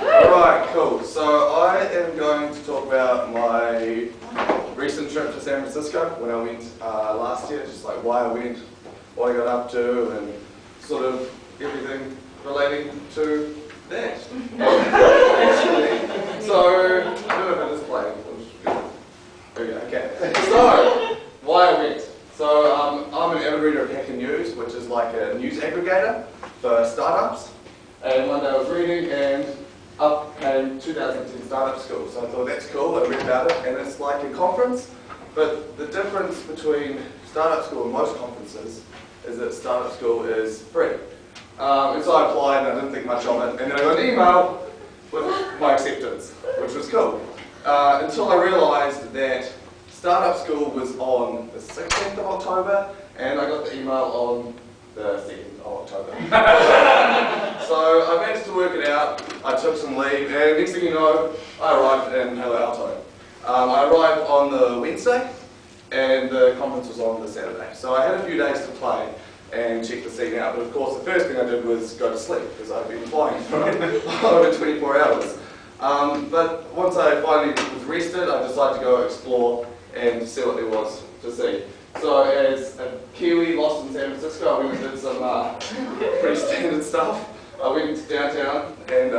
Alright, cool. So I am going to talk about my recent trip to San Francisco when I went last year, just like why I went, what I got up to, and sort of everything relating to that. So, I don't know if it is playing. Okay. So, why I went. So, I'm an avid reader of Hacker News, which is like a news aggregator for startups. And one day I was reading, and up came 2010 Startup School. So I thought, that's cool, I read about it, and it's like a conference. But the difference between Startup School and most conferences is that Startup School is free. And so I applied, and I didn't think much of it, and then I got an email with my acceptance, which was cool. Until I realised that Startup School was on the 16th of October, and I got the email on the 2nd of October. So I managed to work it out. I took some leave, and next thing you know, I arrived in Palo Alto. I arrived on the Wednesday, and the conference was on the Saturday. So I had a few days to play and check the scene out. But of course, the first thing I did was go to sleep, because I'd been flying for over 24 hours. But once I finally was rested, I decided to go explore and see what there was to see. So as a Kiwi lost in San Francisco, I went and did some pretty standard stuff. I went downtown and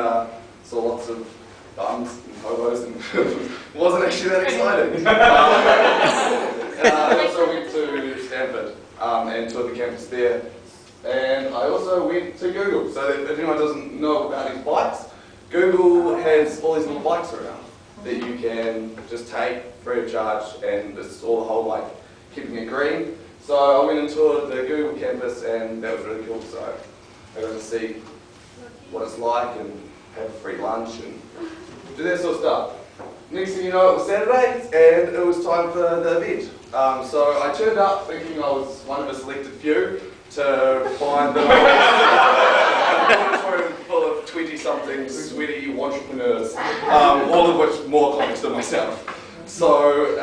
saw lots of bums and hobos, and it wasn't actually that exciting. I also went to Stanford and toured the campus there. And I also went to Google. So if anyone doesn't know about these bikes, Google has all these little bikes around that you can just take free of charge, and it's all the whole like keeping it green. So I went and toured the Google campus, and that was really cool. So I got to see what it's like and have a free lunch and do that sort of stuff. Next thing you know, it was Saturday, and it was time for the event. So I turned up thinking I was one of a selected few to find the auditorium full of 20-something sweaty entrepreneurs, all of which more complex than myself. So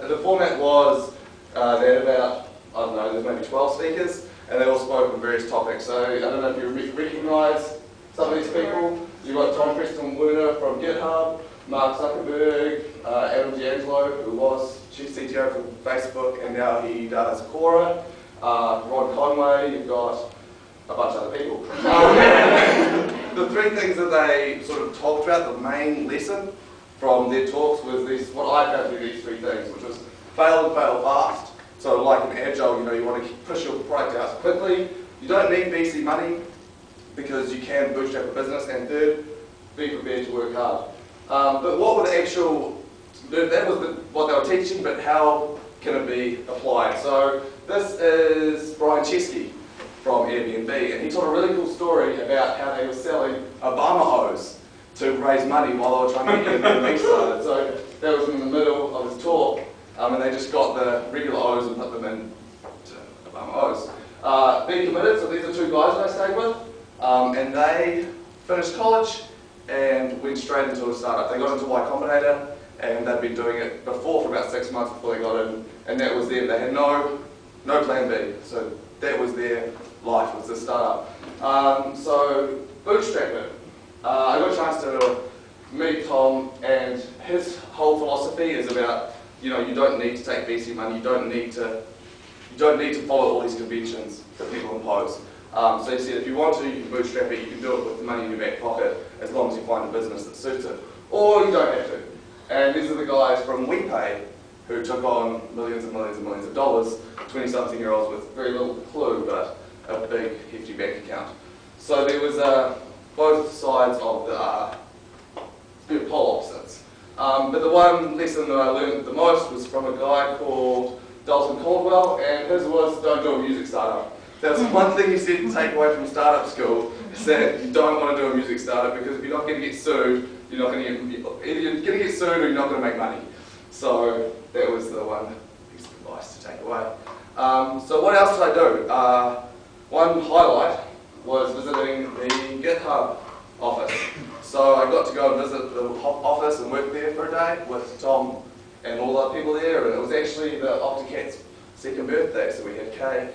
the format was they had about, I don't know, there's maybe 12 speakers, and they all spoke on various topics. So I don't know if you recognise some of these people. You've got Tom Preston-Werner from GitHub, Mark Zuckerberg, Adam D'Angelo, who was chief CTO from Facebook, and now he does Quora. Ron Conway, you've got a bunch of other people. The three things that they sort of talked about, the main lesson from their talks was these, what I found to be these three things, which was fail and fail fast. So like in Agile, you want to push your product out quickly. You don't need VC money because you can bootstrap a business. And third, be prepared to work hard. But what were the actual, that was what they were teaching, but how can it be applied? So this is Brian Chesky from Airbnb, and he told a really cool story about how they were selling Obama O's to raise money while they were trying to get Airbnb started. So that was in the middle of his talk, and they just got the regular O's and put them in to Obama O's. Being committed, so these are two guys that I stayed with, and they finished college and went straight into a startup. They got into Y Combinator, and they'd been doing it before for about 6 months before they got in, and that was them. They had no plan B, so that was their life, was the startup. So bootstrapping. I got a chance to meet Tom, and his whole philosophy is about, you don't need to take VC money, you don't need to follow all these conventions that people impose. So he said if you want to, you can bootstrap it, you can do it with the money in your back pocket, as long as you find a business that suits it. Or you don't have to. And these are the guys from WePay who took on millions and millions and millions of dollars, 20-something-year-olds with very little clue, but a big, hefty bank account. So there was both sides of the polar opposites. But the one lesson that I learned the most was from a guy called Dalton Caldwell, and his was don't do a music startup. That was one thing he said to take away from startup school, is that you don't want to do a music startup, because if you're not going to get sued, you're not going to either you're going to get sued or you're not going to make money. So that was the one piece of advice to take away. So what else did I do? One highlight was visiting the GitHub office. So I got to go and visit the office and work there for a day with Tom and all the other people there, and it was actually the Opticat's second birthday, so we had cake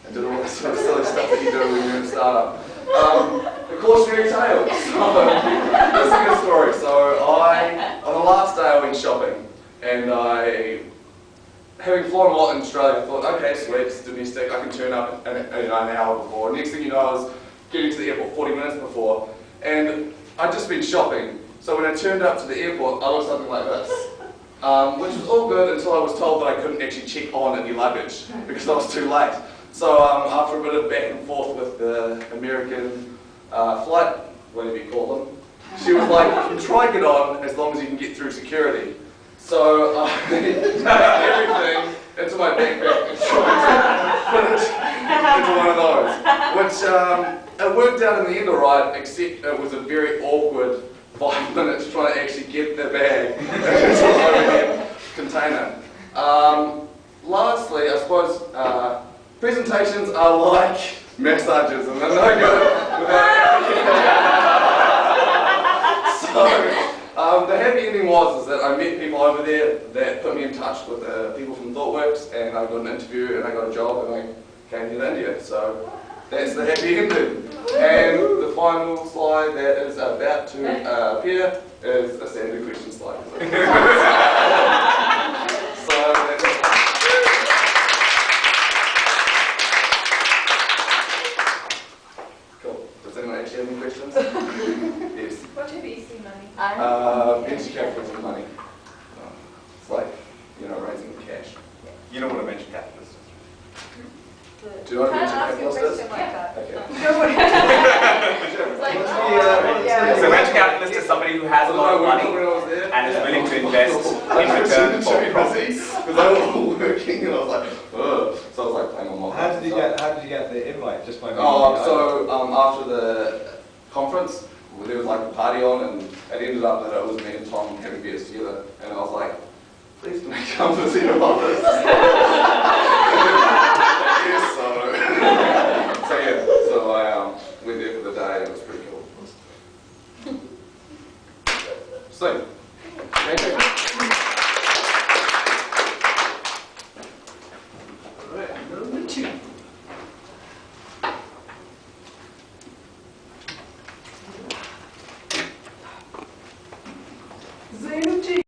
and did all that sort of silly stuff that you do when you're in a startup. The cautionary flown a lot in Australia. I thought, okay, sweet, it's domestic, I can turn up an hour before. Next thing you know, I was getting to the airport 40 minutes before, and I'd just been shopping. So when I turned up to the airport, I looked something like this, which was all good until I was told that I couldn't actually check on any luggage because I was too late. So after a bit of back and forth with the American flight, whatever you call them, she was like, you can try get on as long as you can get through security. So I packed everything into my backpack and tried to fit it into one of those, which it worked out in the end alright, except it was a very awkward 5 minutes trying to actually get the bag into the overhead container. Lastly, I suppose presentations are like massages and they're no good without So the happy ending was that I met people over there that put me in touch with people from ThoughtWorks, and I got an interview and I got a job and I came here to India. So that's the happy ending. And the final slide that is about to appear is a standard question slide. So that's it. Cool. Does anyone actually have any questions? Yes. What do VC money? Venture capital money. It's like, raising cash. You don't want to mention capitalists. Do you know what venture Can I ask you a capitalist is? question like that? Okay. So venture capitalist is somebody who has a lot of money and is willing to invest in return for profits. Because I was all working and I was like, ugh. So I was like playing on my How did you get the invite? Just by so after the conference, there was like a party on, and it ended up that it was me and Tom having beers together, and I was like, please can I come to see about this? Yes, so I went there for the day, and it was pretty cool. So, thank you.